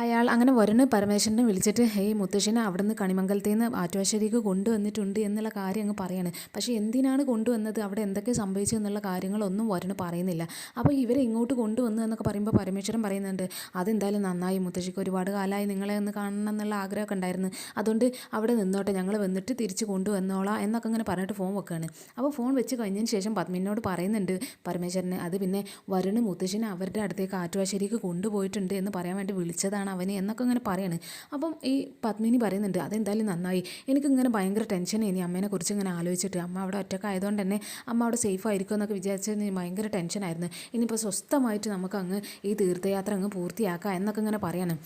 അയാൾ അങ്ങനെ വരുണ് പരമേശ്വരനെ വിളിച്ചിട്ട് ഹേയ് മുത്തശ്ശനെ അവിടുന്ന് കണിമംഗലത്തിൽ നിന്ന് ആറ്റുവാശ്ശേരിക്ക് കൊണ്ടുവന്നിട്ടുണ്ട് എന്നുള്ള കാര്യം അങ്ങ് പറയാണ്. പക്ഷേ എന്തിനാണ് കൊണ്ടുവന്നത്, അവിടെ എന്തൊക്കെ സംഭവിച്ചു എന്നുള്ള കാര്യങ്ങളൊന്നും വരുണ് പറയുന്നില്ല. അപ്പോൾ ഇവരെ ഇങ്ങോട്ട് കൊണ്ടുവന്നു എന്നൊക്കെ പറയുമ്പോൾ പരമേശ്വരൻ പറയുന്നുണ്ട്, അതെന്തായാലും നന്നായി, മുത്തശ്ശിക്ക് ഒരുപാട് കാലമായി നിങ്ങളെ ഒന്ന് കാണണം എന്നുള്ള ആഗ്രഹമൊക്കെ ഉണ്ടായിരുന്നു, അതുകൊണ്ട് അവിടെ നിന്നോട്ടെ, ഞങ്ങൾ വന്നിട്ട് തിരിച്ച് കൊണ്ടുവന്നോളാം എന്നൊക്കെ അങ്ങനെ പറഞ്ഞിട്ട് ഫോൺ വെക്കുകയാണ്. അപ്പോൾ ഫോൺ വെച്ച് കഴിഞ്ഞതിന് ശേഷം പത്മിനോട് പറയുന്നുണ്ട് പരമേശ്വരന്, അത് പിന്നെ വരുണ് മുത്തശ്ശിനെ അവരുടെ അടുത്തേക്ക് ആറ്റുവാശ്ശേരിക്ക് കൊണ്ടുപോയിട്ടുണ്ട് എന്ന് പറയാൻ വേണ്ടി വിളിച്ചതാണ് അവന് എന്നൊക്കെ ഇങ്ങനെ പറയാണ്. അപ്പം ഈ പത്മിനി പറയുന്നുണ്ട്, അതെന്തായാലും നന്നായി, എനിക്കിങ്ങനെ ഭയങ്കര ടെൻഷൻ ഇനി അമ്മേനെ കുറിച്ച് ഇങ്ങനെ ആലോചിച്ചിട്ട്, അമ്മ അവിടെ ഒറ്റക്കായതുകൊണ്ട് തന്നെ അമ്മ അവിടെ സേഫ് ആയിരിക്കും എന്നൊക്കെ വിചാരിച്ചത് ഭയങ്കര ടെൻഷനായിരുന്നു. ഇനിയിപ്പോൾ സ്വസ്ഥമായിട്ട് നമുക്ക് അങ്ങ് ഈ തീർത്ഥയാത്ര അങ്ങ് പൂർത്തിയാക്കാം എന്നൊക്കെ ഇങ്ങനെ പറയാണ്.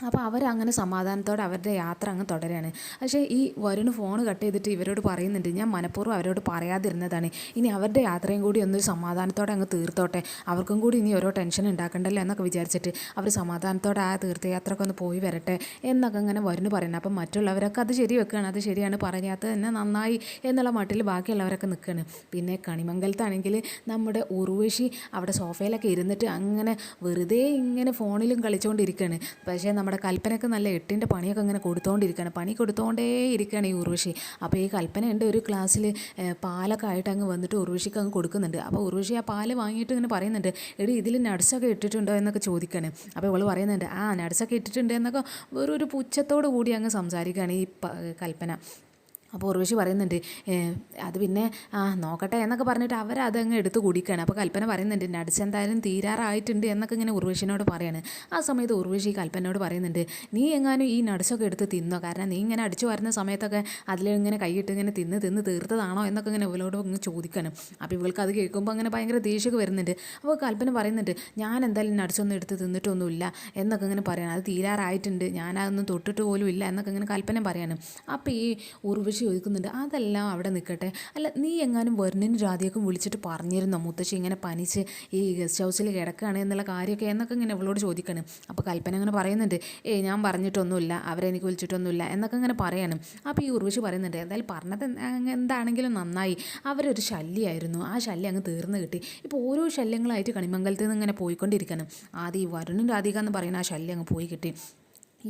അപ്പോൾ അവരങ്ങനെ സമാധാനത്തോടെ അവരുടെ യാത്ര അങ്ങ് തുടരുകയാണ്. പക്ഷേ ഈ വരുണ് ഫോൺ കട്ട് ചെയ്തിട്ട് ഇവരോട് പറയുന്നുണ്ട്, ഞാൻ മനഃപൂർവ്വം അവരോട് പറയാതിരുന്നതാണ്, ഇനി അവരുടെ യാത്രയും കൂടി ഒന്നൊരു സമാധാനത്തോടെ അങ്ങ് തീർത്തോട്ടെ, അവർക്കും കൂടി ഇനി ഓരോ ടെൻഷൻ ഉണ്ടാക്കണ്ടല്ലോ എന്നൊക്കെ വിചാരിച്ചിട്ട് അവർ സമാധാനത്തോടെ ആ തീർത്ഥയാത്രയൊക്കെ ഒന്ന് പോയി വരട്ടെ എന്നൊക്കെ അങ്ങനെ വരുണ് പറയുന്നത്. അപ്പം മറ്റുള്ളവരൊക്കെ അത് ശരി വെക്കുകയാണ്, അത് ശരിയാണ്, പറയാത്തത് തന്നെ നന്നായി എന്നുള്ള മട്ടിൽ ബാക്കിയുള്ളവരൊക്കെ നിൽക്കുകയാണ്. പിന്നെ കണിമംഗലത്താണെങ്കിൽ നമ്മുടെ ഉർവശി അവിടെ സോഫയിലൊക്കെ ഇരുന്നിട്ട് അങ്ങനെ വെറുതെ ഇങ്ങനെ ഫോണിലും കളിച്ചുകൊണ്ടിരിക്കുകയാണ്. പക്ഷേ നമ്മുടെ കൽപ്പനയ്ക്ക് നല്ല എട്ടിൻ്റെ പണിയൊക്കെ അങ്ങനെ പണി കൊടുത്തോണ്ടേ ഇരിക്കുകയാണ് ഈ ഉർവശി. അപ്പോൾ ഈ കൽപ്പനയുണ്ട് ഒരു ക്ലാസ്സിൽ പാലൊക്കെ ആയിട്ട് അങ്ങ് വന്നിട്ട് ഉർവശിക്ക് അങ്ങ് കൊടുക്കുന്നുണ്ട്. അപ്പോൾ ഉർവശി ആ പാല് വാങ്ങിയിട്ട് ഇങ്ങനെ പറയുന്നുണ്ട്, എടി ഇതിൽ നട്സൊക്കെ ഇട്ടിട്ടുണ്ടോ എന്നൊക്കെ ചോദിക്കുകയാണ്. അപ്പോൾ ഇവൾ പറയുന്നുണ്ട്, ആ നട്സൊക്കെ ഇട്ടിട്ടുണ്ട് എന്നൊക്കെ വെറൊരു പുച്ഛത്തോടു കൂടി അങ്ങ് സംസാരിക്കുകയാണ് ഈ കൽപ്പന. അപ്പോൾ ഉർവശി പറയുന്നുണ്ട്, അത് പിന്നെ നോക്കട്ടെ എന്നൊക്കെ പറഞ്ഞിട്ട് അവരതങ്ങ് എടുത്ത് കുടിക്കുകയാണ്. അപ്പോൾ കൽപ്പന പറയുന്നുണ്ട്, നട്സ് എന്തായാലും തീരാറായിട്ടുണ്ട് എന്നൊക്കെ ഇങ്ങനെ ഉർവശിനോട് പറയാണ്. ആ സമയത്ത് ഉർവശി കൽപ്പനയോട് പറയുന്നുണ്ട്, നീ എങ്ങാനും ഈ നട്സൊക്കെ എടുത്ത് തിന്നോ, കാരണം നീ ഇങ്ങനെ അടിച്ചു വരുന്ന സമയത്തൊക്കെ അതിലിങ്ങനെ കൈയിട്ട് ഇങ്ങനെ തിന്ന് തീർത്തതാണോ എന്നൊക്കെ ഇങ്ങനെ ഇവളോട് അങ്ങ് ചോദിക്കണം. അപ്പോൾ ഇവൾക്ക് അത് കേൾക്കുമ്പോൾ അങ്ങനെ ഭയങ്കര ദേഷ്യമൊക്കെ വരുന്നുണ്ട്. അപ്പോൾ കൽപ്പന പറയുന്നുണ്ട്, ഞാൻ എന്തായാലും നട്സൊന്നും എടുത്ത് തിന്നിട്ടൊന്നുമില്ല എന്നൊക്കെ ഇങ്ങനെ പറയണം, അത് തീരാറായിട്ടുണ്ട്, ഞാനതൊന്നും തൊട്ടിട്ട് പോലും ഇല്ല എന്നൊക്കെ ഇങ്ങനെ കൽപ്പന പറയണം. അപ്പോൾ ഈ ഉർവശി ചോദിക്കുന്നുണ്ട്, അതെല്ലാം അവിടെ നിൽക്കട്ടെ, അല്ല നീ എങ്ങാനും വരുണിനും രാധികക്കും വിളിച്ചിട്ട് പറഞ്ഞിരുന്നോ മുത്തശ്ശി ഇങ്ങനെ പനിച്ച് ഈ ഗസ്റ്റ് ഹൗസിൽ കിടക്കുകയാണ് എന്നുള്ള കാര്യമൊക്കെ എന്നൊക്കെ ഇങ്ങനെ ഇവളോട് ചോദിക്കണം. അപ്പോൾ കൽപ്പന അങ്ങനെ പറയുന്നുണ്ട്, ഞാൻ പറഞ്ഞിട്ടൊന്നുമില്ല, അവരെനിക്ക് വിളിച്ചിട്ടൊന്നുമില്ല എന്നൊക്കെ ഇങ്ങനെ പറയണം. അപ്പോൾ ഈ ഉർവശി പറയുന്നുണ്ട്, എന്തായാലും പറഞ്ഞത് എന്താണെങ്കിലും നന്നായി, അവരൊരു ശല്യമായിരുന്നു, ആ ശല്യം അങ്ങ് തീർന്നു കിട്ടി, ഇപ്പോൾ ഓരോ ശല്യങ്ങളായിട്ട് കണിമംഗലത്തിൽ നിന്ന് ഇങ്ങനെ പോയിക്കൊണ്ടിരിക്കണം. ആദ്യം ഈ വരുണും രാധിക എന്ന് പറയുന്ന ആ ശല്യം അങ്ങ് പോയി കിട്ടി,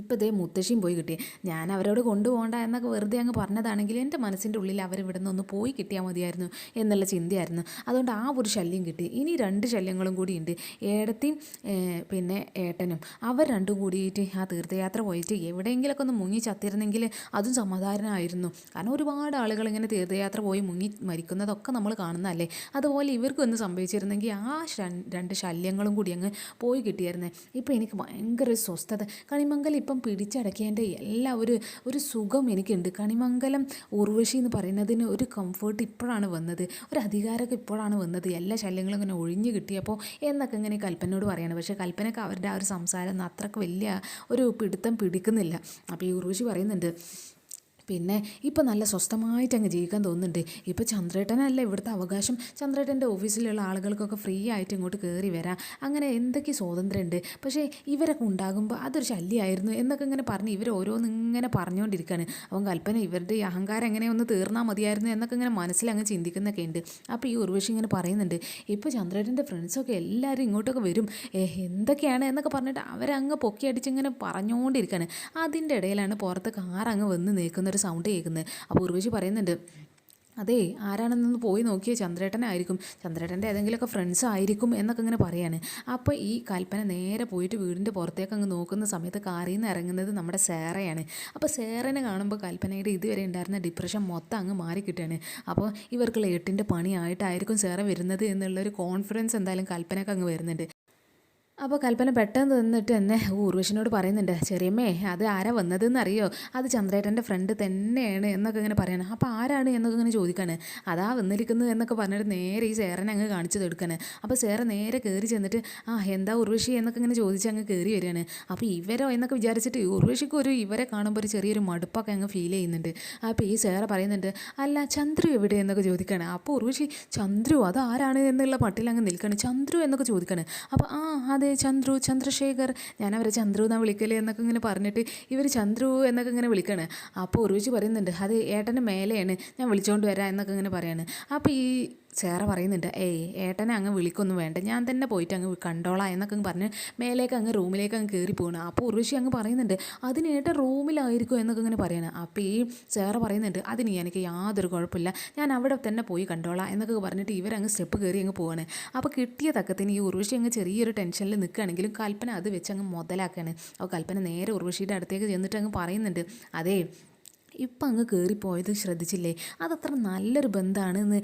ഇപ്പോൾ ഇതേ മുത്തശ്ശിയും പോയി കിട്ടി. ഞാൻ അവരോട് കൊണ്ടുപോകണ്ട എന്നൊക്കെ വെറുതെ അങ്ങ് പറഞ്ഞതാണെങ്കിൽ എൻ്റെ മനസ്സിൻ്റെ ഉള്ളിൽ അവരിവിടെ നിന്നൊന്ന് പോയി കിട്ടിയാൽ മതിയായിരുന്നു എന്നുള്ള ചിന്തയായിരുന്നു. അതുകൊണ്ട് ആ ഒരു ശല്യം കിട്ടി. ഇനി 2 ശല്യങ്ങളും കൂടിയുണ്ട്, ഏടത്തിയും പിന്നെ ഏട്ടനും. അവർ രണ്ടും കൂടിയിട്ട് ആ തീർത്ഥയാത്ര പോയിട്ട് എവിടെയെങ്കിലുമൊക്കെ ഒന്ന് മുങ്ങി ചത്തിരുന്നെങ്കിൽ അതും സമാധാനമായിരുന്നു. കാരണം ഒരുപാട് ആളുകൾ ഇങ്ങനെ തീർത്ഥയാത്ര പോയി മുങ്ങി മരിക്കുന്നതൊക്കെ നമ്മൾ കാണുന്നതല്ലേ. അതുപോലെ ഇവർക്കൊന്ന് സംഭവിച്ചിരുന്നെങ്കിൽ ആ 2 ശല്യങ്ങളും കൂടി അങ്ങ് പോയി കിട്ടിയായിരുന്നു. ഇപ്പോൾ എനിക്ക് ഭയങ്കര സ്വസ്ഥത, കണിമംഗലം ഇപ്പം പിടിച്ചടക്കിയതിൻ്റെ എല്ലാ ഒരു സുഖം എനിക്കുണ്ട്. കണിമംഗലം ഉർവശി എന്ന് പറയുന്നതിന് ഒരു കംഫേർട്ട് ഇപ്പോഴാണ് വന്നത്, ഒരു അധികാരമൊക്കെ ഇപ്പോഴാണ് വന്നത്, എല്ലാ ശല്യങ്ങളും ഇങ്ങനെ ഒഴിഞ്ഞു കിട്ടിയപ്പോൾ എന്നൊക്കെ ഇങ്ങനെ കൽപ്പനയോട് പറയാണ്. പക്ഷേ കൽപ്പനയ്ക്ക് അവരുടെ ആ ഒരു സംസാരം ഒന്നും അത്രയ്ക്ക് വലിയ ഒരു പിടുത്തം പിടിക്കുന്നില്ല. അപ്പോൾ ഈ ഉർവശി പറയുന്നുണ്ട്, പിന്നെ ഇപ്പം നല്ല സ്വസ്ഥമായിട്ട് അങ്ങ് ജീവിക്കാൻ തോന്നുന്നുണ്ട്, ഇപ്പോൾ ചന്ദ്രേട്ടനല്ല ഇവിടുത്തെ അവകാശം, ചന്ദ്രേട്ടൻ്റെ ഓഫീസിലുള്ള ആളുകൾക്കൊക്കെ ഫ്രീ ആയിട്ട് ഇങ്ങോട്ട് കയറി വരാം, അങ്ങനെ എന്തൊക്കെ സ്വാതന്ത്ര്യമുണ്ട്, പക്ഷേ ഇവരൊക്കെ ഉണ്ടാകുമ്പോൾ അതൊരു ശല്യമായിരുന്നു എന്നൊക്കെ ഇങ്ങനെ പറഞ്ഞ് ഇവർ ഓരോന്നിങ്ങനെ പറഞ്ഞുകൊണ്ടിരിക്കുകയാണ്. അപ്പം കൽപ്പന ഇവരുടെ ഈ അഹങ്കാരം എങ്ങനെ ഒന്ന് തീർന്നാൽ മതിയായിരുന്നു എന്നൊക്കെ ഇങ്ങനെ മനസ്സിലങ്ങ് ചിന്തിക്കുന്നൊക്കെ ഉണ്ട്. അപ്പോൾ ഈ ഉർവശി ഇങ്ങനെ പറയുന്നുണ്ട്, ഇപ്പോൾ ചന്ദ്രേട്ടൻ്റെ ഫ്രണ്ട്സൊക്കെ എല്ലാവരും ഇങ്ങോട്ടൊക്കെ വരും, എന്തൊക്കെയാണ് എന്നൊക്കെ പറഞ്ഞിട്ട് അവരങ്ങ് പൊക്കി അടിച്ചിങ്ങനെ പറഞ്ഞുകൊണ്ടിരിക്കുകയാണ്. അതിൻ്റെ ഇടയിലാണ് പുറത്ത് കാറങ്ങ് വന്ന് നിൽക്കുന്നൊരു സൗണ്ട് കേൾക്കുന്നത്. അപ്പോൾ ഉർവശി പറയുന്നുണ്ട്, അതേ ആരാണെന്നൊന്ന് പോയി നോക്കിയാൽ ചന്ദ്രേട്ടനായിരിക്കും, ചന്ദ്രേട്ടൻ്റെ ഏതെങ്കിലുമൊക്കെ ഫ്രണ്ട്സ് ആയിരിക്കും എന്നൊക്കെ ഇങ്ങനെ പറയാണ്. അപ്പോൾ ഈ കൽപ്പന നേരെ പോയിട്ട് വീടിൻ്റെ പുറത്തേക്ക് അങ്ങ് നോക്കുന്ന സമയത്ത് കാറിൽ നിന്ന് ഇറങ്ങുന്നത് നമ്മുടെ സേറയാണ്. അപ്പോൾ സേറനെ കാണുമ്പോൾ കൽപ്പനയുടെ ഇതുവരെ ഉണ്ടായിരുന്ന ഡിപ്രഷൻ മൊത്തം അങ്ങ് മാറിക്കിട്ടുകയാണ്. അപ്പോൾ ഇവർക്കുള്ള 8ൻ്റെ പണിയായിട്ടായിരിക്കും സേറ വരുന്നത് എന്നുള്ളൊരു കോൺഫിഡൻസ് എന്തായാലും കൽപ്പനയ്ക്ക് അങ്ങ് വരുന്നുണ്ട്. അപ്പോൾ കൽപ്പന പെട്ടെന്ന് നിന്നിട്ട് തന്നെ ഊർവശിനോട് പറയുന്നുണ്ട്, ചെറിയമ്മേ അത് ആരാ വന്നതെന്ന് അറിയോ, അത് ചന്ദ്രേട്ടൻ്റെ ഫ്രണ്ട് തന്നെയാണ് എന്നൊക്കെ ഇങ്ങനെ പറയണം. അപ്പോൾ ആരാണ് എന്നൊക്കെ ഇങ്ങനെ ചോദിക്കാണ്. അതാ വന്നിരിക്കുന്നത് എന്നൊക്കെ പറഞ്ഞിട്ട് നേരെ ഈ സേറനെ അങ്ങ് കാണിച്ചു കൊടുക്കാണ്. അപ്പോൾ സേറ നേരെ കയറി ചെന്നിട്ട് എന്താ ഉർവശി എന്നൊക്കെ ഇങ്ങനെ ചോദിച്ച് അങ്ങ് കയറി വരികയാണ്. അപ്പോൾ ഇവരോ എന്നൊക്കെ വിചാരിച്ചിട്ട് ഉർവശിക്ക് ഇവരെ കാണുമ്പോൾ ഒരു ചെറിയൊരു മടുപ്പൊക്കെ അങ്ങ് ഫീൽ ചെയ്യുന്നുണ്ട്. അപ്പോൾ ഈ സേറ പറയുന്നുണ്ട്, അല്ല ചന്ദ്രു എവിടെ എന്നൊക്കെ ചോദിക്കുകയാണ്. അപ്പോൾ ഉർവശി ചന്ദ്രു അത് ആരാണ് എന്നുള്ള മട്ടിൽ അങ്ങ് നിൽക്കുകയാണ്. ചന്ദ്രു എന്നൊക്കെ ചോദിക്കുകയാണ്. അപ്പോൾ അതെ ചന്ദ്രശേഖർ, ഞാൻ അവരെ ചന്ദ്രു എന്നാണ് വിളിക്കല് എന്നൊക്കെ ഇങ്ങനെ പറഞ്ഞിട്ട് ഇവർ ചന്ദ്രു എന്നൊക്കെ ഇങ്ങനെ വിളിക്കുകയാണ്. അപ്പോൾ ഉർവശി പറയുന്നുണ്ട്, അത് ഏട്ടൻ്റെ മേലെയാണ്, ഞാൻ വിളിച്ചുകൊണ്ട് വരാം എന്നൊക്കെ ഇങ്ങനെ പറയാണ്. അപ്പോൾ ഈ സേറ പറയുന്നുണ്ട് ഏട്ടനെ അങ്ങ് വിളിക്കൊന്നും വേണ്ട, ഞാൻ തന്നെ പോയിട്ട് അങ്ങ് കണ്ടോളാം എന്നൊക്കെ പറഞ്ഞ് മേലേക്ക് അങ്ങ് റൂമിലേക്ക് അങ്ങ് കയറി പോകണം. അപ്പോൾ ഉർവശി അങ്ങ് പറയുന്നുണ്ട് അതിന് ഏട്ടൻ റൂമിലായിരിക്കും എന്നൊക്കെ ഇങ്ങനെ പറയണം. അപ്പോൾ ഈ സേറ പറയുന്നുണ്ട് അതിന് എനിക്ക് യാതൊരു കുഴപ്പമില്ല, ഞാൻ അവിടെ തന്നെ പോയി കണ്ടോളാം എന്നൊക്കെ പറഞ്ഞിട്ട് ഇവരങ്ങ് സ്റ്റെപ്പ് കയറി അങ്ങ് പോവാണ്. അപ്പോൾ കിട്ടിയ തക്കത്തിന് ഈ ഉർവശി അങ്ങ് ചെറിയൊരു ടെൻഷനിൽ നിൽക്കുകയാണെങ്കിലും കൽപ്പന അത് വെച്ച് അങ്ങ് മുതലാക്കുകയാണ്. അപ്പോൾ കൽപ്പന നേരെ ഉർവശിയുടെ അടുത്തേക്ക് ചെന്നിട്ട് അങ്ങ് പറയുന്നുണ്ട് അതേ ഇപ്പം അങ്ങ് കയറിപ്പോയത് ശ്രദ്ധിച്ചില്ലേ, അതത്ര നല്ലൊരു ബന്ധമാണെന്ന്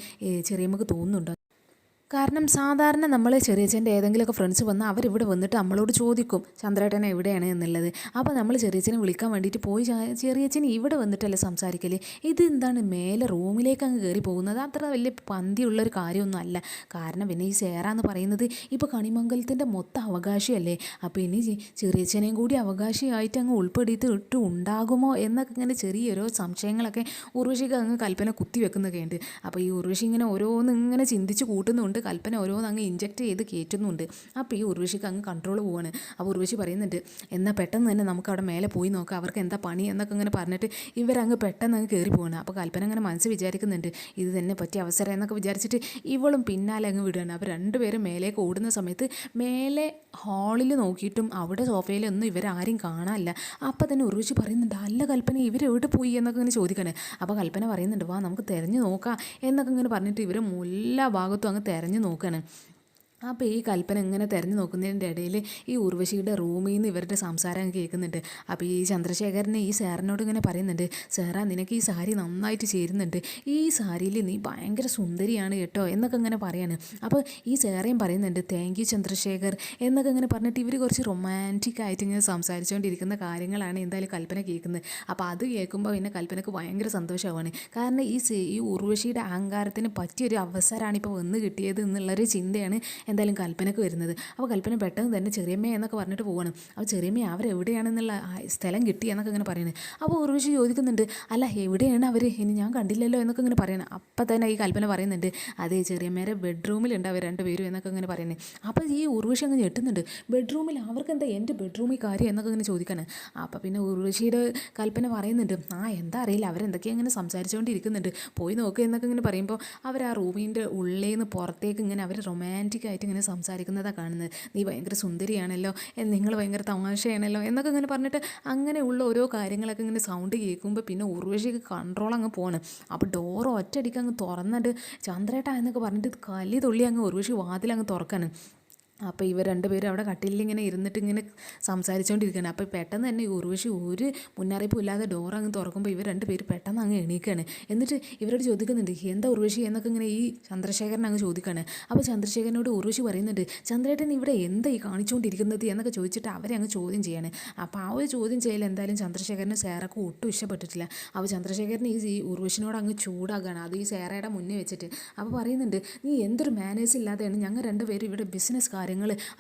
ചെറിയമ്മക്ക് തോന്നുന്നുണ്ടോ? കാരണം സാധാരണ നമ്മൾ ചെറിയച്ഛൻ്റെ ഏതെങ്കിലുമൊക്കെ ഫ്രണ്ട്സ് വന്നാൽ അവരിവിടെ വന്നിട്ട് നമ്മളോട് ചോദിക്കും ചന്ദ്രേട്ടൻ എവിടെയാണ് എന്നുള്ളത്. അപ്പോൾ നമ്മൾ ചെറിയച്ഛനെ വിളിക്കാൻ വേണ്ടിയിട്ട് പോയി ചെറിയച്ഛൻ ഇവിടെ വന്നിട്ടല്ലേ സംസാരിക്കൽ. ഇത് എന്താണ് മേലെ റൂമിലേക്ക് അങ്ങ് കയറി പോകുന്നത്? അത്ര വലിയ പന്തിയുള്ളൊരു കാര്യമൊന്നും അല്ല. കാരണം പിന്നെ ഈ സേറ എന്ന് പറയുന്നത് ഇപ്പോൾ കണിമംഗലത്തിൻ്റെ മൊത്തം അവകാശിയല്ലേ. അപ്പോൾ ഇനി ചെറിയച്ഛനെയും കൂടി അവകാശിയായിട്ട് അങ്ങ് ഉൾപ്പെടുത്തിയിട്ട് ഉണ്ടാകുമോ എന്നൊക്കെ ഇങ്ങനെ ചെറിയൊരു സംശയങ്ങളൊക്കെ ഉർവശിക്ക് അങ്ങ് കൽപ്പന കുത്തി വെക്കുന്നൊക്കെ ഉണ്ട്. അപ്പോൾ ഈ ഉർവശി ഇങ്ങനെ ഓരോന്ന് ഇങ്ങനെ ചിന്തിച്ച് കൂട്ടുന്നുണ്ട്, കൽപ്പന ഓരോന്ന് അങ്ങ് ഇഞ്ചക്ട് ചെയ്ത് കയറ്റുന്നുണ്ട്. അപ്പോൾ ഈ ഉർവശിക്ക് അങ്ങ് കൺട്രോൾ പോവാണ്. അപ്പോൾ ഉർവശി പറയുന്നുണ്ട് എന്നാൽ പെട്ടെന്ന് തന്നെ നമുക്ക് അവിടെ മേലെ പോയി നോക്കാം, അവർക്ക് എന്താ പണി എന്നൊക്കെ അങ്ങനെ പറഞ്ഞിട്ട് ഇവരങ്ങ് പെട്ടെന്ന് അങ്ങ് കയറി പോവാണ്. അപ്പോൾ കൽപ്പന അങ്ങനെ മനസ്സ് വിചാരിക്കുന്നുണ്ട് ഇത് തന്നെ പറ്റിയ അവസരം എന്നൊക്കെ വിചാരിച്ചിട്ട് ഇവളും പിന്നാലെ അങ്ങ് വിടുകയാണ്. അപ്പോൾ രണ്ടുപേരും മേലേക്ക് ഓടുന്ന സമയത്ത് മേലെ ഹാളിൽ നോക്കിയിട്ടും അവിടെ സോഫയിലൊന്നും ഇവരാരും കാണാനില്ല. അപ്പോൾ തന്നെ ഉർവശി പറയുന്നുണ്ട് അല്ല കൽപ്പന ഇവരെവിടെ പോയി എന്നൊക്കെ ഇങ്ങനെ ചോദിക്കണേ. അപ്പോൾ കൽപ്പന പറയുന്നുണ്ട് വാ നമുക്ക് തിരഞ്ഞു നോക്കാം എന്നൊക്കെ ഇങ്ങനെ പറഞ്ഞിട്ട് ഇവർ എല്ലാ ഭാഗത്തും അങ്ങ് തിരഞ്ഞു നോക്കുകയാണ്. അപ്പോൾ ഈ കൽപ്പന ഇങ്ങനെ തിരഞ്ഞു നോക്കുന്നതിൻ്റെ ഇടയിൽ ഈ ഉർവശിയുടെ റൂമിൽ നിന്ന് ഇവരുടെ സംസാരം കേൾക്കുന്നുണ്ട്. അപ്പോൾ ഈ ചന്ദ്രശേഖരനെ ഈ സാറിനോട് ഇങ്ങനെ പറയുന്നുണ്ട് സാറാ നിനക്ക് ഈ സാരി നന്നായിട്ട് ചേരുന്നുണ്ട്, ഈ സാരിയിൽ നീ ഭയങ്കര സുന്ദരിയാണ് കേട്ടോ എന്നൊക്കെ ഇങ്ങനെ പറയാണ്. അപ്പോൾ ഈ സാറേയും പറയുന്നുണ്ട് താങ്ക് യു ചന്ദ്രശേഖർ എന്നൊക്കെ ഇങ്ങനെ പറഞ്ഞിട്ട് ഇവർ കുറച്ച് റൊമാൻറ്റിക് ആയിട്ട് ഇങ്ങനെ സംസാരിച്ചുകൊണ്ടിരിക്കുന്ന കാര്യങ്ങളാണ് എന്തായാലും കൽപ്പന കേൾക്കുന്നത്. അപ്പോൾ അത് കേൾക്കുമ്പോൾ പിന്നെ കൽപ്പനക്ക് ഭയങ്കര സന്തോഷമാവാണ്. കാരണം ഈ ഉർവശിയുടെ അഹങ്കാരത്തിന് പറ്റിയൊരു അവസരമാണ് ഇപ്പോൾ വന്ന് കിട്ടിയത് എന്നുള്ളൊരു ചിന്തയാണ് എന്തായാലും കൽപ്പനക്ക് വരുന്നത്. അപ്പോൾ കൽപ്പന പെട്ടെന്ന് തന്നെ ചെറിയമ്മ എന്നൊക്കെ പറഞ്ഞിട്ട് പോവാണ്. അപ്പോൾ ചെറിയമ്മ അവരെവിടെയാണെന്നുള്ള സ്ഥലം കിട്ടി എന്നൊക്കെ ഇങ്ങനെ പറയുന്നത്. അപ്പോൾ ഉർവശി ചോദിക്കുന്നുണ്ട് അല്ല എവിടെയാണ് അവർ, ഇനി ഞാൻ കണ്ടില്ലല്ലോ എന്നൊക്കെ ഇങ്ങനെ പറയണം. അപ്പം തന്നെ ഈ കൽപ്പന പറയുന്നുണ്ട് അതേ ചെറിയമ്മേരെ ബെഡ്റൂമിലുണ്ട് അവർ രണ്ടുപേരും എന്നൊക്കെ ഇങ്ങനെ പറയുന്നത്. അപ്പോൾ ഈ ഉർവശി അങ്ങ് ഞെട്ടുന്നുണ്ട്, ബെഡ്റൂമിൽ അവർക്ക് എന്താ എൻ്റെ ബെഡ്റൂമിൽ കാര്യം എന്നൊക്കെ ഇങ്ങനെ ചോദിക്കാണ്. അപ്പോൾ പിന്നെ ഉർവശിയുടെ കൽപ്പന പറയുന്നുണ്ട് എന്താ അറിയില്ല അവരെന്തൊക്കെയാണ് ഇങ്ങനെ സംസാരിച്ചുകൊണ്ടിരിക്കുന്നുണ്ട്, പോയി നോക്കുക എന്നൊക്കെ ഇങ്ങനെ പറയുമ്പോൾ അവർ ആ റൂമിൻ്റെ ഉള്ളിൽ നിന്ന് പുറത്തേക്ക് ഇങ്ങനെ അവർ റൊമാൻറ്റിക് ആയിട്ട് ഇങ്ങനെ സംസാരിക്കുന്നതാണ് കാണുന്നത്. നീ ഭയങ്കര സുന്ദരിയാണല്ലോ, നിങ്ങൾ ഭയങ്കര തമാശയാണല്ലോ എന്നൊക്കെ ഇങ്ങനെ പറഞ്ഞിട്ട് അങ്ങനെയുള്ള ഓരോ കാര്യങ്ങളൊക്കെ ഇങ്ങനെ സൗണ്ട് കേൾക്കുമ്പോൾ പിന്നെ ഉർവശിക്ക് കൺട്രോൾ അങ്ങ് പോവാണ്. അപ്പോൾ ഡോർ ഒറ്റയടിക്ക് അങ്ങ് തുറന്നിട്ട് ചന്ദ്രേട്ടാ എന്നൊക്കെ പറഞ്ഞിട്ട് കലി തുള്ളി അങ്ങ് ഉർവശി വാതിലങ്ങ് തുറക്കാണ്. അപ്പോൾ ഇവർ രണ്ടുപേരും അവിടെ കട്ടിലിൽ ഇങ്ങനെ ഇരുന്നിട്ട് ഇങ്ങനെ സംസാരിച്ചുകൊണ്ടിരിക്കുകയാണ്. അപ്പോൾ പെട്ടെന്ന് തന്നെ ഉർവശി ഒരു മുന്നറിയിപ്പും ഇല്ലാതെ ഡോർ അങ്ങ് തുറക്കുമ്പോൾ ഇവർ രണ്ടുപേരും പെട്ടെന്ന് അങ്ങ് എണീക്കുകയാണ്. എന്നിട്ട് ഇവരോട് ചോദിക്കുന്നുണ്ട് എന്താ ഉർവശി എന്നൊക്കെ ഇങ്ങനെ ഈ ചന്ദ്രശേഖരൻ അങ്ങ് ചോദിക്കുകയാണ്. അപ്പോൾ ചന്ദ്രശേഖരനോട് ഉർവശി പറയുന്നുണ്ട് ചന്ദ്രേട്ടൻ ഇവിടെ എന്താ ഈ കാണിച്ചുകൊണ്ടിരിക്കുന്നത് എന്നൊക്കെ ചോദിച്ചിട്ട് അവരെ അങ്ങ് ചോദ്യം ചെയ്യാണ്. അപ്പോൾ ആ ഒരു ചോദ്യം ചെയ്യൽ എന്തായാലും ചന്ദ്രശേഖരന് സേറക്ക് ഒട്ടും ഇഷ്ടപ്പെട്ടിട്ടില്ല. അപ്പോൾ ചന്ദ്രശേഖരൻ ഈ ഉർവശിനോട് അങ്ങ് ചൂടാകുകയാണ്, അത് ഈ സേറയുടെ മുന്നേ വെച്ചിട്ട്. അപ്പോൾ പറയുന്നുണ്ട് നീ എന്തൊരു മാനേഴ്സ് ഇല്ലാതെയാണ്, ഞങ്ങൾ രണ്ടുപേരും ഇവിടെ ബിസിനസ് കാര്യങ്ങൾ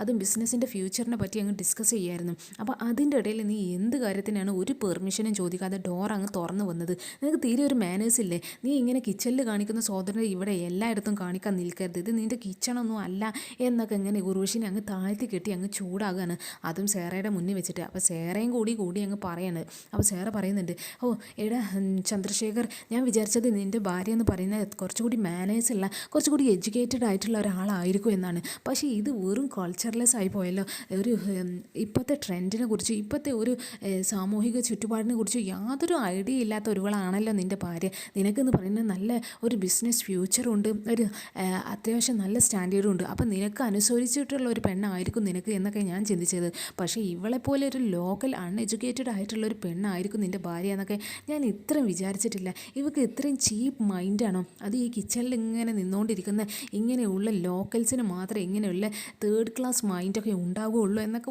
അതും ബിസിനസ്സിൻ്റെ ഫ്യൂച്ചറിനെ പറ്റി അങ്ങ് ഡിസ്കസ് ചെയ്യായിരുന്നു. അപ്പോൾ അതിൻ്റെ ഇടയിൽ നീ എന്ത് കാര്യത്തിനാണ് ഒരു പെർമിഷനും ചോദിക്കാതെ ഡോർ അങ്ങ് തുറന്നു വന്നത്? നിനക്ക് തീരെ ഒരു മാനേഴ്സ് ഇല്ലേ? നീ ഇങ്ങനെ കിച്ചണിൽ കാണിക്കുന്ന സ്വാതന്ത്ര്യം ഇവിടെ എല്ലായിടത്തും കാണിക്കാൻ നിൽക്കരുത്, ഇത് നിൻ്റെ കിച്ചണൊന്നും അല്ല എന്നൊക്കെ ഇങ്ങനെ ഉർവശിനെ അങ്ങ് താഴ്ത്തി കെട്ടി അങ്ങ് ചൂടാകുകയാണ്, അതും സേറയുടെ മുന്നിൽ വെച്ചിട്ട്. അപ്പോൾ സേറയും കൂടി അങ്ങ് പറയാണ്. അപ്പോൾ സേറ പറയുന്നുണ്ട് എടാ ചന്ദ്രശേഖർ, ഞാൻ വിചാരിച്ചത് നിൻ്റെ ഭാര്യ എന്ന് പറയുന്നത് കുറച്ചുകൂടി മാനേഴ്സ് ഉള്ള കുറച്ചുകൂടി എഡ്യൂക്കേറ്റഡ് ആയിട്ടുള്ള ഒരാളായിരിക്കും എന്നാണ്. പക്ഷേ ഇത് വെറും കൾച്ചർലെസ് ആയി പോയല്ലോ. ഒരു ഇപ്പോഴത്തെ ട്രെൻഡിനെ കുറിച്ച് ഇപ്പോഴത്തെ ഒരു സാമൂഹിക ചുറ്റുപാടിനെ കുറിച്ച് യാതൊരു ഐഡിയ ഇല്ലാത്ത ഒരുവളാണല്ലോ നിൻ്റെ ഭാര്യ. നിനക്കെന്ന് പറയുന്നത് നല്ല ഒരു ബിസിനസ് ഫ്യൂച്ചറുണ്ട്, ഒരു അത്യാവശ്യം നല്ല സ്റ്റാൻഡേർഡും ഉണ്ട്. അപ്പം നിനക്ക് അനുസരിച്ചിട്ടുള്ള ഒരു പെണ്ണായിരിക്കും നിനക്ക് എന്നൊക്കെ ഞാൻ ചിന്തിച്ചത്. പക്ഷേ ഇവളെപ്പോലെ ഒരു ലോക്കൽ അൺഎഡ്യൂക്കേറ്റഡ് ആയിട്ടുള്ള ഒരു പെണ്ണായിരിക്കും നിൻ്റെ ഭാര്യ എന്നൊക്കെ ഞാൻ ഇത്രയും വിചാരിച്ചിട്ടില്ല. ഇവർക്ക് ഇത്രയും ചീപ്പ് മൈൻഡാണോ? അത് ഈ കിച്ചണിൽ ഇങ്ങനെ നിന്നുകൊണ്ടിരിക്കുന്ന ഇങ്ങനെയുള്ള ലോക്കൽസിന് മാത്രമേ ഇങ്ങനെയുള്ള തേർഡ് ക്ലാസ് മൈൻഡൊക്കെ ഉണ്ടാവുകയുള്ളൂ എന്നൊക്കെ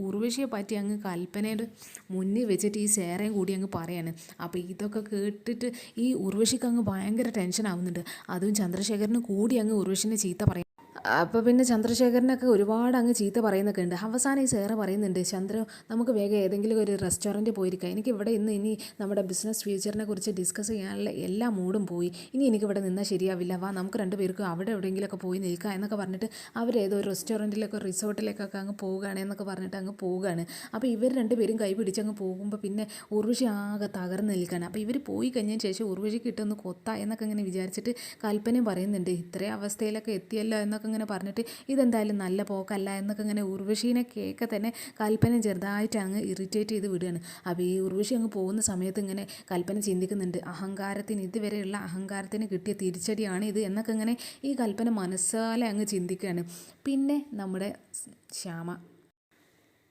ഉർവശിയെ പറ്റി അങ്ങ് കൽപ്പനയുടെ മുന്നിൽ വെച്ചിട്ട് ഈ സേറയും കൂടി അങ്ങ് പറയാണ്. അപ്പോൾ ഇതൊക്കെ കേട്ടിട്ട് ഈ ഉർവശിക്ക് അങ്ങ് ഭയങ്കര ടെൻഷൻ ആവുന്നുണ്ട്. അതും ചന്ദ്രശേഖരന് കൂടി അങ്ങ് ഉർവശിനെ ചീത്ത പറയും. അപ്പോൾ പിന്നെ ചന്ദ്രശേഖരനൊക്കെ ഒരുപാട് അങ്ങ് ചീത്ത പറയുന്നൊക്കെ ഉണ്ട്. അവസാനം ഈ സേറ പറയുന്നുണ്ട്, ചന്ദ്ര നമുക്ക് വേഗം ഏതെങ്കിലും ഒരു റെസ്റ്റോറൻറ്റിൽ പോയിരിക്കാം, എനിക്ക് ഇവിടെ ഇനി നമ്മുടെ ബിസിനസ് ഫ്യൂച്ചറിനെ കുറിച്ച് ഡിസ്കസ് ചെയ്യാനുള്ള എല്ലാ മൂഡും പോയി, ഇനി എനിക്കിവിടെ നിന്നാൽ ശരിയാവില്ല, വാ നമുക്ക് രണ്ടുപേർക്കും അവിടെ എവിടെയെങ്കിലുമൊക്കെ പോയി നിൽക്കാം എന്നൊക്കെ പറഞ്ഞിട്ട് അവരേതോ ഒരു റെസ്റ്റോറൻറ്റിലേക്കോ റിസോർട്ടിലേക്കൊക്കെ അങ്ങ് പോവുകയാണ് എന്നൊക്കെ പറഞ്ഞിട്ട് അങ്ങ് പോവുകയാണ്. അപ്പോൾ ഇവർ രണ്ടുപേരും കൈ പിടിച്ചങ്ങ് പോകുമ്പോൾ പിന്നെ ഉർവശി ആകെ തകർന്ന് നിൽക്കുകയാണ്. അപ്പോൾ ഇവർ പോയി കഴിഞ്ഞതിന് ശേഷം ഉർവശിക്ക് ഇട്ടൊന്ന് കൊത്ത എന്നൊക്കെ ഇങ്ങനെ വിചാരിച്ചിട്ട് കൽപ്പനയും പറയുന്നുണ്ട്, ഇത്രയും അവസ്ഥയിലൊക്കെ എത്തിയല്ലോ എന്നൊക്കെ ഇങ്ങനെ പറഞ്ഞിട്ട് ഇതെന്തായാലും നല്ല പോക്കല്ല എന്നൊക്കെ ഇങ്ങനെ ഉർവശീനെ കേൾക്കെ തന്നെ കൽപ്പന ചെറുതായിട്ട് അങ്ങ് ഇറിറ്റേറ്റ് ചെയ്ത് വിടുകയാണ്. അപ്പോൾ ഈ ഉർവശി അങ്ങ് പോകുന്ന സമയത്ത് ഇങ്ങനെ കൽപ്പന ചിന്തിക്കുന്നുണ്ട്, അഹങ്കാരത്തിന് ഇതുവരെയുള്ള അഹങ്കാരത്തിന് കിട്ടിയ തിരിച്ചടിയാണ് ഇത് എന്നൊക്കെ ഇങ്ങനെ ഈ കൽപ്പന മനസ്സാലെ അങ്ങ് ചിന്തിക്കുകയാണ്. പിന്നെ നമ്മുടെ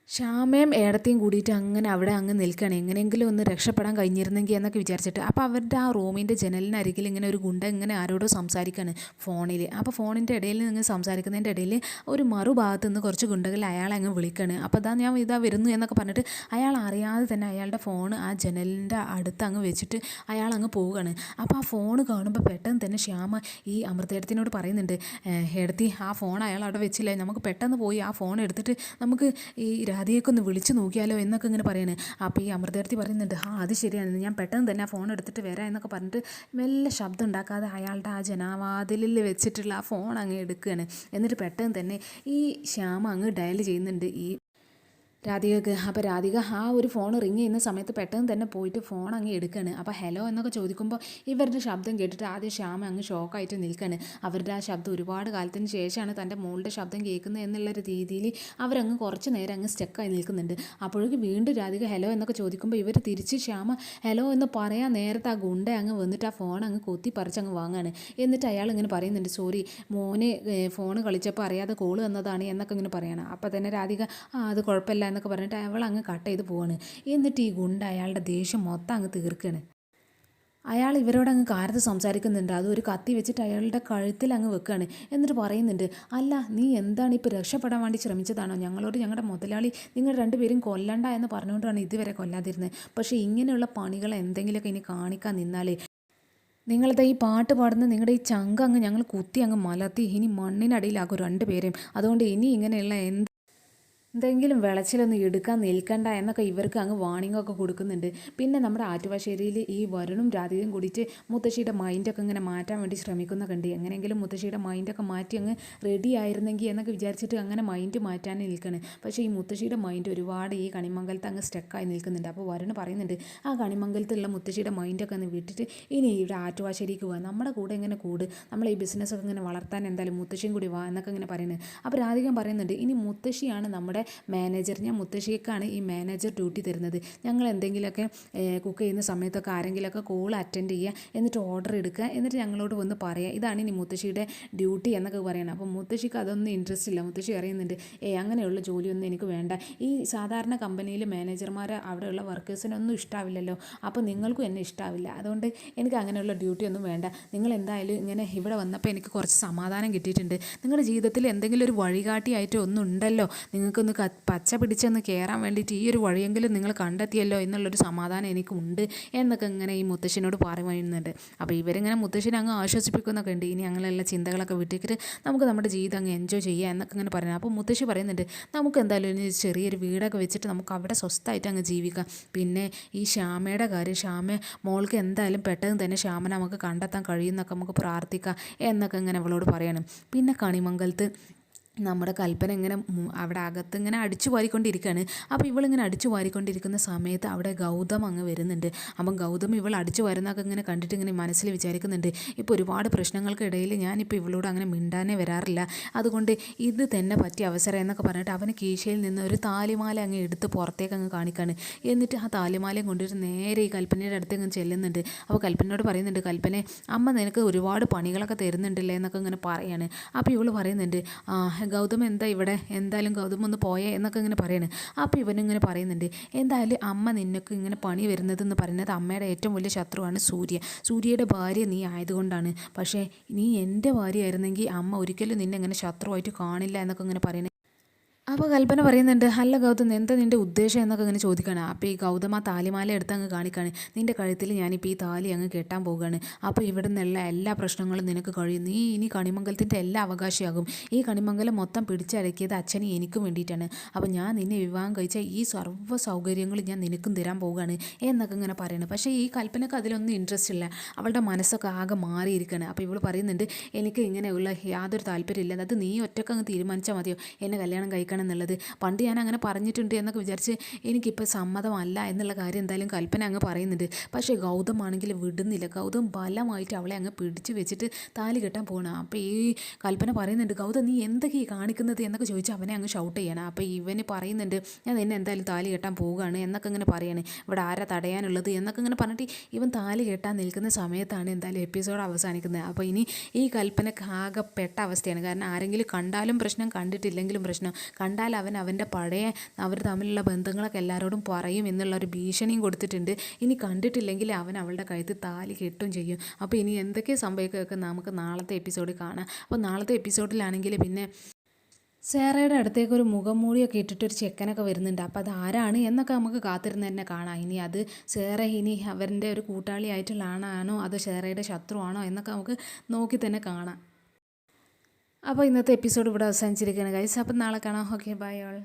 ശ്യാമയും ഏടത്തെയും കൂടിയിട്ട് അങ്ങനെ അവിടെ അങ്ങ് നിൽക്കുകയാണ്, എങ്ങനെയെങ്കിലും ഒന്ന് രക്ഷപ്പെടാൻ കഴിഞ്ഞിരുന്നെങ്കിൽ എന്നൊക്കെ വിചാരിച്ചിട്ട്. അപ്പോൾ അവരുടെ ആ റൂമിൻ്റെ ജനലിനരികിൽ ഇങ്ങനെ ഒരു ഗുണ്ട ഇങ്ങനെ ആരോടോ സംസാരിക്കുകയാണ് ഫോണിൽ. അപ്പോൾ ഫോണിൻ്റെ ഇടയിൽ നിന്ന് സംസാരിക്കുന്നതിൻ്റെ ഇടയിൽ ഒരു മറുഭാഗത്ത് നിന്ന് കുറച്ച് ഗുണ്ടകൾ അയാളെ അങ്ങ് വിളിക്കുകയാണ്. അപ്പോൾ ഞാൻ വരുന്നു എന്നൊക്കെ പറഞ്ഞിട്ട് അയാൾ അറിയാതെ തന്നെ അയാളുടെ ഫോൺ ആ ജനലിൻ്റെ അടുത്ത് അങ്ങ് വെച്ചിട്ട് അയാൾ അങ്ങ് പോവുകയാണ്. അപ്പോൾ ആ ഫോൺ കാണുമ്പോൾ പെട്ടെന്ന് തന്നെ ശ്യാമ ഈ അമൃതേടത്തിനോട് പറയുന്നുണ്ട്, എടുത്തി ആ ഫോൺ അയാൾ അവിടെ വെച്ചില്ലേ, നമുക്ക് പെട്ടെന്ന് പോയി ആ ഫോൺ എടുത്തിട്ട് നമുക്ക് ഈ രാധികയൊക്കെ ഒന്ന് വിളിച്ച് നോക്കിയാലോ എന്നൊക്കെ ഇങ്ങനെ പറയണേ. അപ്പോൾ ഈ അമൃതേടത്തി പറയുന്നുണ്ട്, അത് ശരിയാണ്, ഞാൻ പെട്ടെന്ന് തന്നെ ആ ഫോൺ എടുത്തിട്ട് വരാം എന്നൊക്കെ പറഞ്ഞിട്ട് മെല്ലെ ശബ്ദം ഉണ്ടാക്കാതെ അയാളുടെ ആ ജനാവാതിലിൽ വെച്ചിട്ടുള്ള ആ ഫോൺ അങ്ങ് എടുക്കുകയാണ്. എന്നിട്ട് പെട്ടെന്ന് തന്നെ ഈ ശ്യാമ അങ്ങ് ഡയൽ ചെയ്യുന്നുണ്ട് ഈ രാധികക്ക്. അപ്പോൾ രാധിക ആ ഒരു ഫോൺ റിങ് ചെയ്യുന്ന സമയത്ത് പെട്ടെന്ന് തന്നെ പോയിട്ട് ഫോൺ അങ്ങ് എടുക്കുകയാണ്. അപ്പോൾ ഹലോ എന്നൊക്കെ ചോദിക്കുമ്പോൾ ഇവരുടെ ശബ്ദം കേട്ടിട്ട് ആദ്യം ശ്യാമ അങ്ങ് ഷോക്കായിട്ട് നിൽക്കുകയാണ്. അവരുടെ ആ ശബ്ദം ഒരുപാട് കാലത്തിന് ശേഷമാണ് തൻ്റെ മോളുടെ ശബ്ദം കേൾക്കുന്നത് എന്നുള്ളൊരു രീതിയിൽ അവരങ്ങ് കുറച്ച് നേരം അങ്ങ് സ്റ്റക്കായി നിൽക്കുന്നുണ്ട്. അപ്പോഴേക്കും വീണ്ടും രാധിക ഹലോ എന്നൊക്കെ ചോദിക്കുമ്പോൾ ഇവർ തിരിച്ച് ശ്യാമ ഹലോ എന്ന് പറയാൻ നേരത്തെ ആ ഗുണ്ട അങ്ങ് വന്നിട്ട് ആ ഫോൺ അങ്ങ് കൊത്തി പറിച്ചങ്ങ് വാങ്ങാണ്. എന്നിട്ട് അയാൾ ഇങ്ങനെ പറയുന്നുണ്ട്, സോറി മോന് ഫോൺ കളിച്ചപ്പോൾ അറിയാതെ കോള് വന്നതാണ് എന്നൊക്കെ ഇങ്ങനെ പറയണം. അപ്പോൾ തന്നെ രാധിക അത് കുഴപ്പമില്ല എന്നൊക്കെ പറഞ്ഞിട്ട് അവൾ അങ്ങ് കട്ട് ചെയ്ത് പോവാണ്. എന്നിട്ട് ഈ ഗുണ്ട അയാളുടെ ദേഷ്യം മൊത്തം അങ്ങ് തീർക്കുകയാണ്. അയാൾ ഇവരോട് അങ്ങ് കാരത്ത് സംസാരിക്കുന്നുണ്ട്, അതൊരു കത്തി വെച്ചിട്ട് അയാളുടെ കഴുത്തിൽ അങ്ങ് വെക്കുകയാണ്. എന്നിട്ട് പറയുന്നുണ്ട്, അല്ല നീ എന്താണ് ഇപ്പോൾ രക്ഷപ്പെടാൻ വേണ്ടി ശ്രമിച്ചതാണോ, ഞങ്ങളോട് ഞങ്ങളുടെ മുതലാളി നിങ്ങൾ രണ്ടുപേരും കൊല്ലണ്ട എന്ന് പറഞ്ഞുകൊണ്ടാണ് ഇതുവരെ കൊല്ലാതിരുന്നത്, പക്ഷേ ഇങ്ങനെയുള്ള പണികൾ എന്തെങ്കിലുമൊക്കെ ഇനി കാണിക്കാൻ നിന്നാലേ നിങ്ങളത് ഈ പാട്ട് പാടുന്ന നിങ്ങളുടെ ഈ ചങ്ക അങ്ങ് ഞങ്ങൾ കുത്തി അങ്ങ് മലർത്തി ഇനി മണ്ണിനടിയിലാക്കും രണ്ടുപേരെയും, അതുകൊണ്ട് ഇനി ഇങ്ങനെയുള്ള എന്തെങ്കിലും വിളച്ചിലൊന്നും എടുക്കാൻ നിൽക്കണ്ട എന്നൊക്കെ ഇവർക്ക് അങ്ങ് വാണിംഗ് ഒക്കെ കൊടുക്കുന്നുണ്ട്. പിന്നെ നമ്മുടെ ആറ്റുവാശ്ശേരിയിൽ ഈ വരുണും രാധികയും കൂടിയിട്ട് മുത്തശ്ശിയുടെ മൈൻഡൊക്കെ ഇങ്ങനെ മാറ്റാൻ വേണ്ടി ശ്രമിക്കുന്ന കണ്ട്, എങ്ങനെയെങ്കിലും മുത്തശ്ശിയുടെ മൈൻഡൊക്കെ മാറ്റി അങ്ങ് റെഡി ആയിരുന്നെങ്കിൽ എന്നൊക്കെ വിചാരിച്ചിട്ട് അങ്ങനെ മൈൻഡ് മാറ്റാൻ നിൽക്കുകയാണ്. പക്ഷേ ഈ മുത്തശ്ശിയുടെ മൈൻഡ് ഒരുപാട് ഈ കണിമംഗലത്ത് അങ്ങ് സ്റ്റക്കായി നിൽക്കുന്നുണ്ട്. അപ്പോൾ വരുണ് പറയുന്നുണ്ട്, ആ കണിമംഗലത്തുള്ള മുത്തശ്ശിയുടെ മൈൻഡൊക്കെ ഒന്ന് വിട്ടിട്ട് ഇനി ഇവിടെ ആറ്റുവാശ്ശേരിക്ക് പോകാം, നമ്മുടെ കൂടെ ഇങ്ങനെ കൂട്, നമ്മളെ ഈ ബിസിനസ്സൊക്കെ ഇങ്ങനെ വളർത്താൻ എന്തായാലും മുത്തശ്ശിയും കൂടി വാ എന്നൊക്കെ ഇങ്ങനെ പറയുന്നത്. അപ്പോൾ രാധികൻ പറയുന്നുണ്ട്, ഇനി മുത്തശ്ശിയാണ് നമ്മുടെ മാനേജർ, ഞാൻ മുത്തശ്ശിക്കാണ് ഈ മാനേജർ ഡ്യൂട്ടി തരുന്നത്, ഞങ്ങൾ എന്തെങ്കിലുമൊക്കെ കുക്ക് ചെയ്യുന്ന സമയത്തൊക്കെ ആരെങ്കിലുമൊക്കെ കോൾ അറ്റൻഡ് ചെയ്യുക, എന്നിട്ട് ഓർഡർ എടുക്കുക, എന്നിട്ട് ഞങ്ങളോട് വന്ന് പറയുക, ഇതാണ് ഇനി മുത്തശ്ശിയുടെ ഡ്യൂട്ടി എന്നൊക്കെ പറയണം. അപ്പോൾ മുത്തശ്ശിക്ക് അതൊന്നും ഇൻട്രസ്റ്റ് ഇല്ല. മുത്തശ്ശി അറിയുന്നുണ്ട്, അങ്ങനെയുള്ള ജോലിയൊന്നും എനിക്ക് വേണ്ട, ഈ സാധാരണ കമ്പനിയിൽ മാനേജർമാർ അവിടെയുള്ള വർക്കേഴ്സിനൊന്നും ഇഷ്ടാവില്ലല്ലോ, അപ്പോൾ നിങ്ങൾക്കും എന്നെ ഇഷ്ടാവില്ല, അതുകൊണ്ട് എനിക്ക് അങ്ങനെയുള്ള ഡ്യൂട്ടി ഒന്നും വേണ്ട, നിങ്ങൾ എന്തായാലും ഇങ്ങനെ ഇവിടെ വന്നപ്പോൾ എനിക്ക് കുറച്ച് സമാധാനം കിട്ടിയിട്ടുണ്ട്, നിങ്ങളുടെ ജീവിതത്തിൽ എന്തെങ്കിലും ഒരു വഴികാട്ടിയായിട്ട് ഒന്നുണ്ടല്ലോ, നിങ്ങൾക്കൊന്ന് പച്ച പിടിച്ചൊന്ന് കയറാൻ വേണ്ടിയിട്ട് ഈ ഒരു വഴിയെങ്കിലും നിങ്ങൾ കണ്ടെത്തിയല്ലോ എന്നുള്ളൊരു സമാധാനം എനിക്കുണ്ട് എന്നൊക്കെ ഇങ്ങനെ ഈ മുത്തശ്ശനോട് പറയുന്നുണ്ട്. അപ്പോൾ ഇവരിങ്ങനെ മുത്തശ്ശനെ അങ്ങ് ആശ്വസിപ്പിക്കുന്നൊക്കെ ഉണ്ട്, ഇനി അങ്ങനെയുള്ള ചിന്തകളൊക്കെ വിട്ടിട്ട് നമുക്ക് നമ്മുടെ ജീവിതം അങ്ങ് എൻജോയ് ചെയ്യുക എന്നൊക്കെ ഇങ്ങനെ പറയുന്നത്. അപ്പോൾ മുത്തശ്ശി പറയുന്നുണ്ട്, നമുക്ക് എന്തായാലും ചെറിയൊരു വീടൊക്കെ വെച്ചിട്ട് നമുക്ക് അവിടെ സ്വസ്ഥമായിട്ട് അങ്ങ് ജീവിക്കാം, പിന്നെ ഈ ശ്യാമയുടെ കാര്യം, മോൾക്ക് എന്തായാലും പെട്ടെന്ന് തന്നെ ശ്യാമനെ നമുക്ക് കണ്ടെത്താൻ കഴിയുമെന്നൊക്കെ നമുക്ക് പ്രാർത്ഥിക്കാം എന്നൊക്കെ ഇങ്ങനെ അവളോട് പറയണം. പിന്നെ കണിമംഗലത്ത് നമ്മുടെ കൽപ്പന ഇങ്ങനെ അവിടെ അകത്ത് ഇങ്ങനെ അടിച്ചു വാരിക്കൊണ്ടിരിക്കുകയാണ്. അപ്പോൾ ഇവളിങ്ങനെ അടിച്ചു വാരിക്കൊണ്ടിരിക്കുന്ന സമയത്ത് അവിടെ ഗൗതം അങ്ങ് വരുന്നുണ്ട്. അപ്പം ഗൗതം ഇവൾ അടിച്ചു വരുന്നതൊക്കെ ഇങ്ങനെ കണ്ടിട്ട് ഇങ്ങനെ മനസ്സിൽ വിചാരിക്കുന്നുണ്ട്, ഇപ്പോൾ ഒരുപാട് പ്രശ്നങ്ങൾക്കിടയിൽ ഞാനിപ്പോൾ ഇവളോട് അങ്ങനെ മിണ്ടാനേ വരാറില്ല, അതുകൊണ്ട് ഇത് തന്നെ പറ്റിയ അവസരം എന്നൊക്കെ പറഞ്ഞിട്ട് അവന് കീശയിൽ നിന്ന് ഒരു താലിമാല അങ്ങ് എടുത്ത് പുറത്തേക്ക് അങ്ങ് കാണിക്കാണ്. എന്നിട്ട് ആ താലിമാലയും കൊണ്ടിട്ട് നേരെ ഈ കൽപ്പനയുടെ അടുത്ത് അങ്ങ് ചെല്ലുന്നുണ്ട്. അപ്പോൾ കൽപ്പനയോട് പറയുന്നുണ്ട്, കൽപ്പനെ അമ്മ നിനക്ക് ഒരുപാട് പണികളൊക്കെ തരുന്നുണ്ടല്ലേ എന്നൊക്കെ ഇങ്ങനെ പറയാണ്. അപ്പോൾ ഇവൾ പറയുന്നുണ്ട്, ഗൗതം എന്താ ഇവിടെ, എന്തായാലും ഗൗതം ഒന്ന് പോയേ എന്നൊക്കെ ഇങ്ങനെ പറയാണ്. അപ്പോൾ ഇവനിങ്ങനെ പറയുന്നുണ്ട്, എന്തായാലും അമ്മ നിനക്ക് ഇങ്ങനെ പണി വരുന്നതെന്ന് പറയുന്നത് അമ്മയുടെ ഏറ്റവും വലിയ ശത്രുവാണ് സൂര്യയുടെ ഭാര്യ നീ ആയതുകൊണ്ടാണ്, പക്ഷേ നീ എൻ്റെ ഭാര്യ ആയിരുന്നെങ്കിൽ അമ്മ ഒരിക്കലും നിന്നെ ഇങ്ങനെ ശത്രുവായിട്ട് കാണില്ല എന്നൊക്കെ ഇങ്ങനെ പറയുന്നത്. അപ്പോൾ കൽപ്പന പറയുന്നുണ്ട്, അല്ല ഗൗതം എന്താ നിൻ്റെ ഉദ്ദേശം എന്നൊക്കെ ഇങ്ങനെ ചോദിക്കുകയാണ്. അപ്പോൾ ഈ ഗൗതം ആ താലിമാല എടുത്ത് അങ്ങ് കാണിക്കുകയാണ്. നിൻ്റെ കഴുത്തിൽ ഞാനിപ്പോൾ ഈ താലി അങ്ങ് കെട്ടാൻ പോവുകയാണ്. അപ്പോൾ ഇവിടെ നിന്നുള്ള എല്ലാ പ്രശ്നങ്ങളും നിനക്ക് കഴിയും. നീ ഇനി കണിമംഗലത്തിൻ്റെ എല്ലാ അവകാശിയാകും. ഈ കണിമംഗലം മൊത്തം പിടിച്ചടക്കിയത് അച്ഛനും എനിക്കും വേണ്ടിയിട്ടാണ്. അപ്പോൾ ഞാൻ നിന്നെ വിവാഹം കഴിച്ച ഈ സർവ്വ സൗകര്യങ്ങളും ഞാൻ നിനക്കും തരാൻ പോവുകയാണ് എന്നൊക്കെ ഇങ്ങനെ പറയുന്നത്. പക്ഷേ ഈ കൽപ്പനക്ക് അതിലൊന്നും ഇൻട്രസ്റ്റ് ഇല്ല. അവളുടെ മനസ്സൊക്കെ ആകെ മാറിയിരിക്കുകയാണ്. അപ്പോൾ ഇവൾ പറയുന്നുണ്ട്, എനിക്ക് ഇങ്ങനെയുള്ള യാതൊരു താല്പര്യമില്ല. അത് നീ ഒറ്റയ്ക്ക് അങ്ങ് തീരുമാനിച്ചാൽ മതിയോ എന്നെ കല്യാണം കഴിക്കണം എന്നുള്ളത്. പണ്ട് ഞാൻ അങ്ങനെ പറഞ്ഞിട്ടുണ്ട് എന്നൊക്കെ വിചാരിച്ച് എനിക്കിപ്പോൾ സമ്മതമല്ല എന്നുള്ള കാര്യം എന്തായാലും കൽപ്പന അങ്ങ് പറയുന്നുണ്ട്. പക്ഷേ ഗൗതം ആണെങ്കിൽ വിടുന്നില്ല. ഗൗതം ബലമായിട്ട് അവളെ അങ്ങ് പിടിച്ച് വെച്ചിട്ട് താലി കെട്ടാൻ പോകണം. അപ്പോൾ ഈ കൽപ്പന പറയുന്നുണ്ട്, ഗൗതം നീ എന്തൊക്കെയാണ് കാണിക്കുന്നത് എന്നൊക്കെ ചോദിച്ചാൽ അവനെ അങ്ങ് ഷൗട്ട് ചെയ്യണം. അപ്പോൾ ഇവന് പറയുന്നുണ്ട്, ഞാൻ നിന്നെ എന്തായാലും താലി കെട്ടാൻ പോവുകയാണ് എന്നൊക്കെ ഇങ്ങനെ പറയാണ്. ഇവിടെ ആരാ തടയാനുള്ളത് എന്നൊക്കെ ഇങ്ങനെ പറഞ്ഞിട്ട് ഇവൻ താലി കെട്ടാൻ നിൽക്കുന്ന സമയത്താണ് എന്തായാലും എപ്പിസോഡ് അവസാനിക്കുന്നത്. അപ്പോൾ ഇനി ഈ കൽപ്പനക്ക് ആകെ പെട്ട അവസ്ഥയാണ്. കാരണം ആരെങ്കിലും കണ്ടാലും പ്രശ്നം, കണ്ടിട്ടില്ലെങ്കിലും പ്രശ്നം. കണ്ടാൽ അവൻ അവൻ്റെ പഴയ അവർ തമ്മിലുള്ള ബന്ധങ്ങളൊക്കെ എല്ലാവരോടും പറയും എന്നുള്ളൊരു ഭീഷണിയും കൊടുത്തിട്ടുണ്ട്. ഇനി കണ്ടിട്ടില്ലെങ്കിൽ അവൻ അവളുടെ കഴുത്തിൽ താലി കെട്ടും ചെയ്യും. അപ്പോൾ ഇനി എന്തൊക്കെ സംഭവിക്കുകയൊക്കെ നമുക്ക് നാളത്തെ എപ്പിസോഡിൽ കാണാം. അപ്പോൾ നാളത്തെ എപ്പിസോഡിലാണെങ്കിൽ പിന്നെ സേറയുടെ അടുത്തേക്ക് ഒരു മുഖം മൂടിയൊക്കെ ഇട്ടിട്ടൊരു ചെക്കനൊക്കെ വരുന്നുണ്ട്. അപ്പോൾ അത് ആരാണ് എന്നൊക്കെ നമുക്ക് കാത്തിരുന്ന് തന്നെ കാണാം. ഇനി അത് സേറ ഇനി അവരുടെ ഒരു കൂട്ടാളിയായിട്ടുള്ള ആണാണോ അതോ സേറയുടെ ശത്രുവാണോ എന്നൊക്കെ നമുക്ക് നോക്കി തന്നെ കാണാം. അപ്പോൾ ഇന്നത്തെ എപ്പിസോഡ് ഇവിടെ അവസാനിച്ചിരിക്കുകയാണ് ഗൈസ്. അപ്പം നാളെ കാണാം. Okay, bye all.